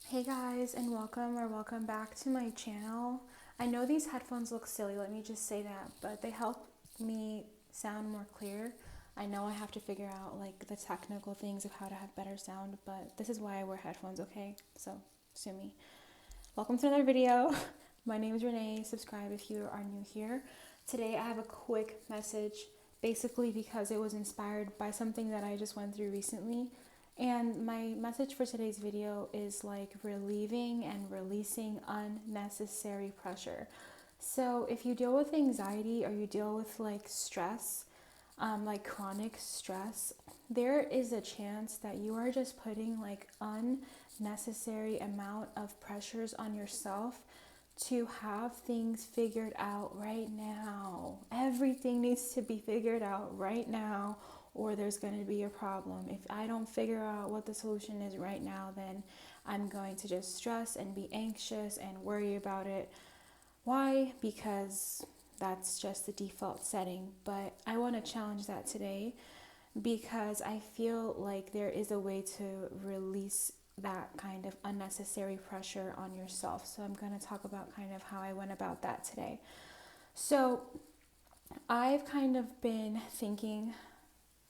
Hey guys, and welcome back to my channel. I know these headphones look silly, let me just say that, but they help me sound more clear. I know I have to figure out like the technical things of how to have better sound, but this is why I wear headphones, okay? So, sue me. Welcome to another video. My name is Renee. Subscribe if you are new here. Today I have a quick message, basically because it was inspired by something that I just went through recently. And my message for today's video is like relieving and releasing unnecessary pressure. So if you deal with anxiety or you deal with like stress, like chronic stress, there is a chance that you are just putting like unnecessary amount of pressures on yourself to have things figured out right now. Everything needs to be figured out right now, or there's going to be a problem. If I don't figure out what the solution is right now, then I'm going to just stress and be anxious and worry about it. Why? Because that's just the default setting. But I want to challenge that today because I feel like there is a way to release that kind of unnecessary pressure on yourself. So I'm going to talk about kind of how I went about that today. So I've kind of been thinking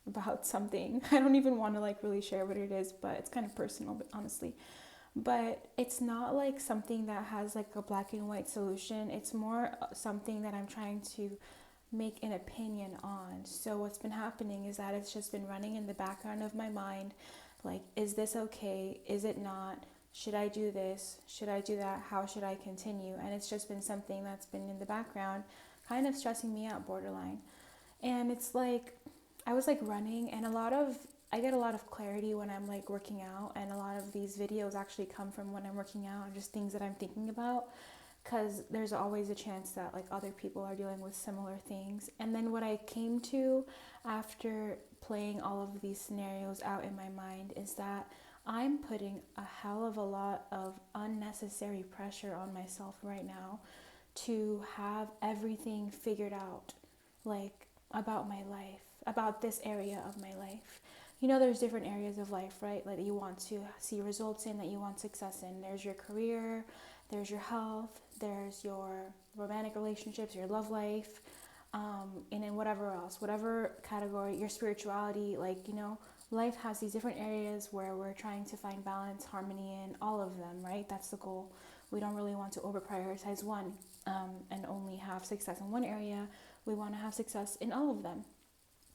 about something. I don't even want to like really share what it is, but it's kind of personal, but honestly. But it's not like something that has like a black and white solution. It's more something that I'm trying to make an opinion on. So what's been happening is that it's just been running in the background of my mind. Like, is this okay? Is it not? Should I do this? Should I do that? How should I continue? And it's just been something that's been in the background, kind of stressing me out borderline. And it's like, I was like running, and I get a lot of clarity when I'm like working out, and a lot of these videos actually come from when I'm working out and just things that I'm thinking about, because there's always a chance that like other people are dealing with similar things. And then what I came to after playing all of these scenarios out in my mind is that I'm putting a hell of a lot of unnecessary pressure on myself right now to have everything figured out, like about my life, about this area of my life. You know, there's different areas of life, right? Like that you want to see results in, that you want success in. There's your career, there's your health, there's your romantic relationships, your love life, and then whatever else, whatever category, your spirituality, like, you know, life has these different areas where we're trying to find balance, harmony in all of them, right? That's the goal. We don't really want to over prioritize one and only have success in one area. We want to have success in all of them.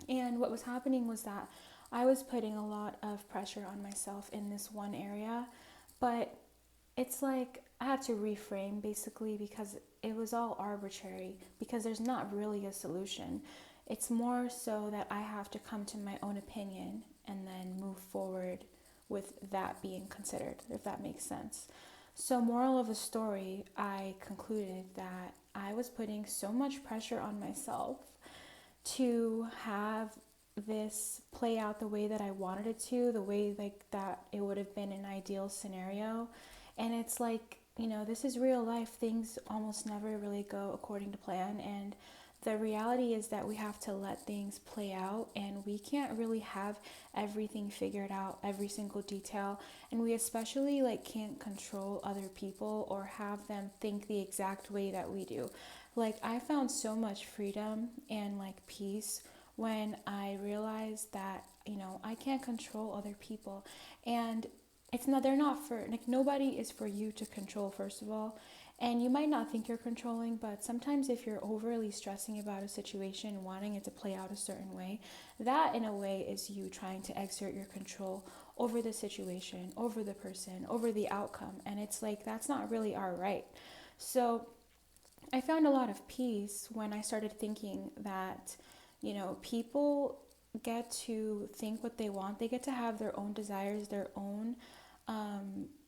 And what was happening was that I was putting a lot of pressure on myself in this one area, but it's like I had to reframe basically because it was all arbitrary, because there's not really a solution. It's more so that I have to come to my own opinion and then move forward with that being considered, if that makes sense. So, moral of the story, I concluded that I was putting so much pressure on myself to have this play out the way that I wanted it to, the way like that it would have been an ideal scenario. And it's like, you know, this is real life. Things almost never really go according to plan. And the reality is that we have to let things play out, and we can't really have everything figured out, every single detail. And we especially like can't control other people or have them think the exact way that we do. Like, I found so much freedom and like peace when I realized that, you know, I can't control other people. And it's not, they're not for, like, nobody is for you to control, first of all. And you might not think you're controlling, but sometimes if you're overly stressing about a situation, wanting it to play out a certain way, that in a way is you trying to exert your control over the situation, over the person, over the outcome. And it's like, that's not really our right. So I found a lot of peace when I started thinking that, you know, people get to think what they want. They get to have their own desires, their own,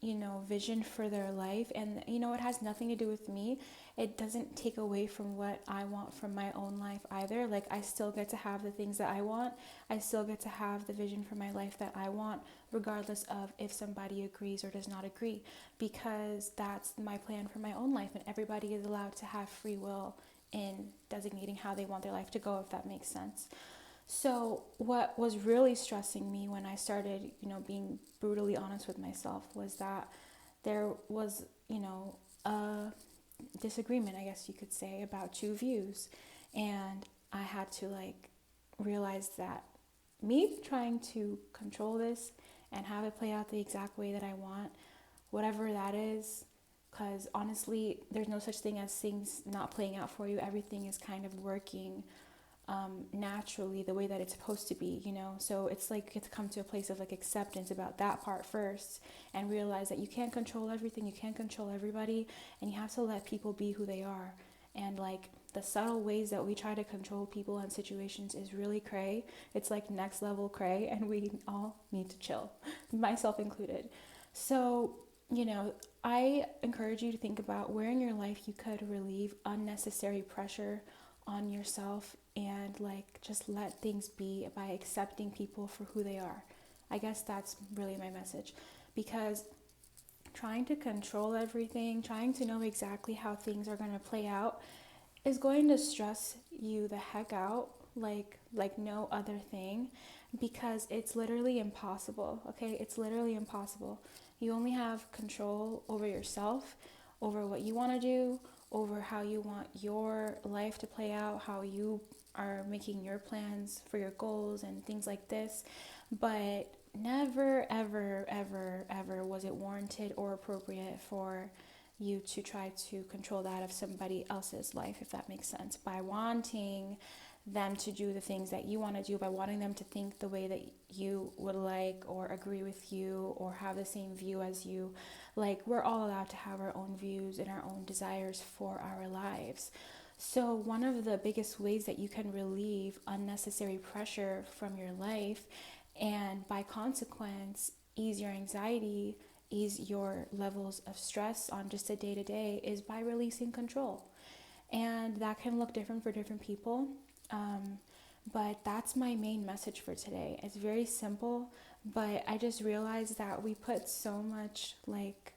you know, vision for their life. And, you know, it has nothing to do with me. It doesn't take away from what I want from my own life either. Like, I still get to have the things that I want. I still get to have the vision for my life that I want, regardless of if somebody agrees or does not agree, because that's my plan for my own life. And everybody is allowed to have free will in designating how they want their life to go, if that makes sense. So what was really stressing me when I started, you know, being brutally honest with myself was that there was, a disagreement, I guess you could say, about two views. And I had to like realize that me trying to control this and have it play out the exact way that I want, whatever that is, because honestly, there's no such thing as things not playing out for you. Everything is kind of working naturally the way that it's supposed to be, So it's like you have to come to a place of like acceptance about that part first and realize that you can't control everything, you can't control everybody, and you have to let people be who they are. And like the subtle ways that we try to control people and situations is really cray. It's like next level cray, and we all need to chill, myself included. So, I encourage you to think about where in your life you could relieve unnecessary pressure on yourself and like just let things be by accepting people for who they are. I guess that's really my message, because trying to control everything, trying to know exactly how things are going to play out is going to stress you the heck out like no other thing, because it's literally impossible. Okay, it's literally impossible. You only have control over yourself, over what you want to do, over how you want your life to play out, how you are making your plans for your goals and things like this. But never, ever, ever, ever was it warranted or appropriate for you to try to control that of somebody else's life, if that makes sense, by wanting them to do the things that you want to do, by wanting them to think the way that you would like, or agree with you, or have the same view as you. Like, we're all allowed to have our own views and our own desires for our lives. So one of the biggest ways that you can relieve unnecessary pressure from your life, and by consequence ease your anxiety, ease your levels of stress on just a day-to-day, is by releasing control. And that can look different for different people. But that's my main message for today. It's very simple, but I just realized that we put so much like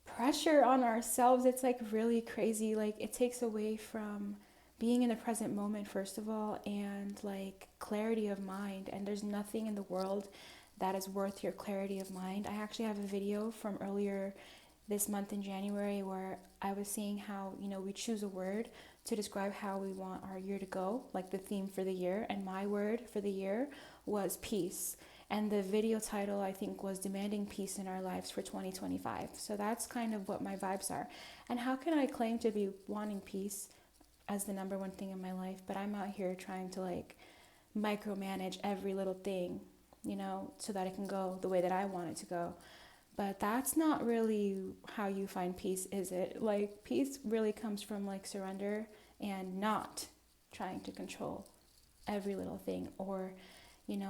pressure on ourselves. It's like really crazy. Like, it takes away from being in the present moment, first of all, and like clarity of mind. And there's nothing in the world that is worth your clarity of mind. I actually have a video from earlier this month in January where I was seeing how, we choose a word to describe how we want our year to go, like the theme for the year. And my word for the year was peace. And the video title, I think, was Demanding Peace in Our Lives for 2025. So that's kind of what my vibes are. And how can I claim to be wanting peace as the number one thing in my life, but I'm out here trying to like micromanage every little thing, so that it can go the way that I want it to go? But that's not really how you find peace, is it? Like, peace really comes from like surrender and not trying to control every little thing, or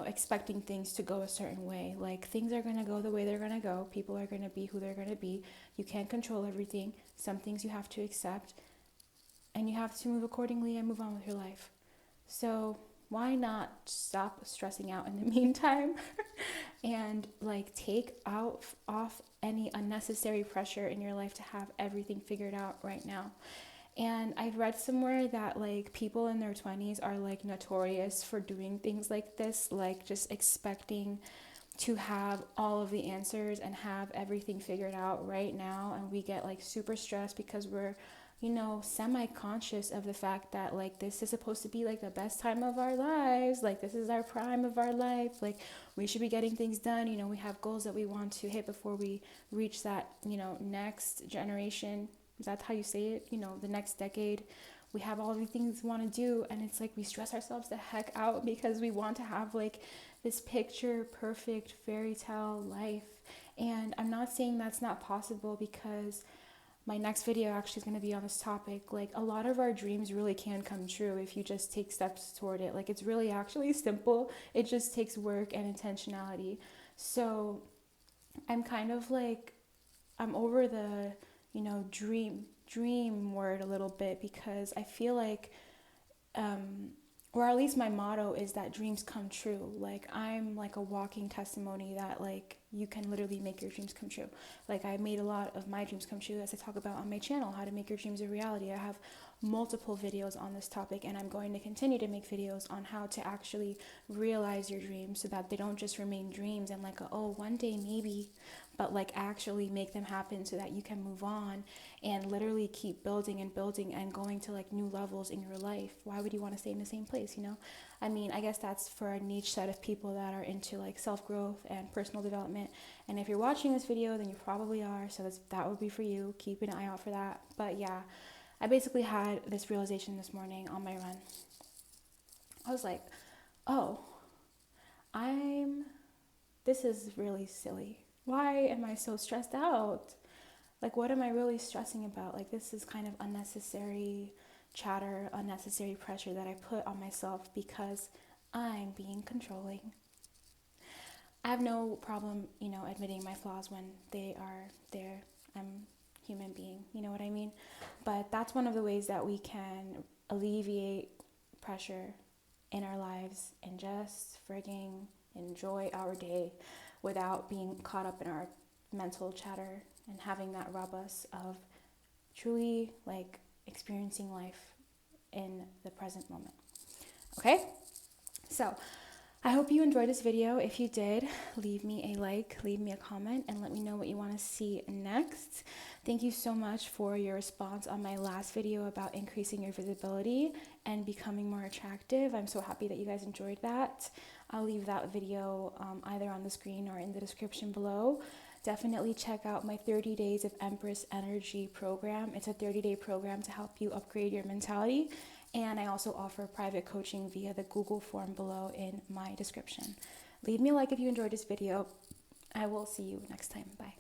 expecting things to go a certain way. Like, things are going to go the way they're going to go. People are going to be who they're going to be. You can't control everything. Some things you have to accept, and you have to move accordingly and move on with your life. So why not stop stressing out in the meantime and like take off any unnecessary pressure in your life to have everything figured out right now? And I've read somewhere that like people in their 20s are like notorious for doing things like this, like just expecting to have all of the answers and have everything figured out right now. And we get like super stressed because we're semi-conscious of the fact that like this is supposed to be like the best time of our lives, like this is our prime of our life, like we should be getting things done. We have goals that we want to hit before we reach that next generation. Is that how you say it? The next decade. We have all the things we want to do, and it's like we stress ourselves the heck out because we want to have like this picture perfect fairy tale life. And I'm not saying that's not possible, because my next video actually is going to be on this topic. Like, a lot of our dreams really can come true if you just take steps toward it. Like, it's really actually simple. It just takes work and intentionality. So I'm kind of like, I'm over the, dream word a little bit, because I feel like, or at least my motto is that dreams come true. Like, I'm like a walking testimony that like you can literally make your dreams come true. Like, I made a lot of my dreams come true, as I talk about on my channel, how to make your dreams a reality. I have multiple videos on this topic, and I'm going to continue to make videos on how to actually realize your dreams so that they don't just remain dreams and like, oh, one day maybe, but like actually make them happen so that you can move on and literally keep building and building and going to like new levels in your life. Why would you want to stay in the same place, you know? I mean, I guess that's for a niche set of people that are into like self-growth and personal development. And if you're watching this video, then you probably are. So that would be for you. Keep an eye out for that. But yeah, I basically had this realization this morning on my run. I was like, oh, this is really silly. Why am I so stressed out? Like, what am I really stressing about? Like, this is kind of unnecessary chatter, unnecessary pressure that I put on myself because I'm being controlling. I have no problem, you know, admitting my flaws when they are there. I'm a human being, you know what I mean? But that's one of the ways that we can alleviate pressure in our lives and just frigging enjoy our day without being caught up in our mental chatter and having that rob us of truly like experiencing life in the present moment. Okay? So I hope you enjoyed this video. If you did, leave me a like, leave me a comment, and let me know what you want to see next. Thank you so much for your response on my last video about increasing your visibility and becoming more attractive. I'm so happy that you guys enjoyed that. I'll leave that video either on the screen or in the description below. Definitely check out my 30 Days of Empress Energy program. It's a 30-day program to help you upgrade your mentality. And I also offer private coaching via the Google form below in my description. Leave me a like if you enjoyed this video. I will see you next time. Bye.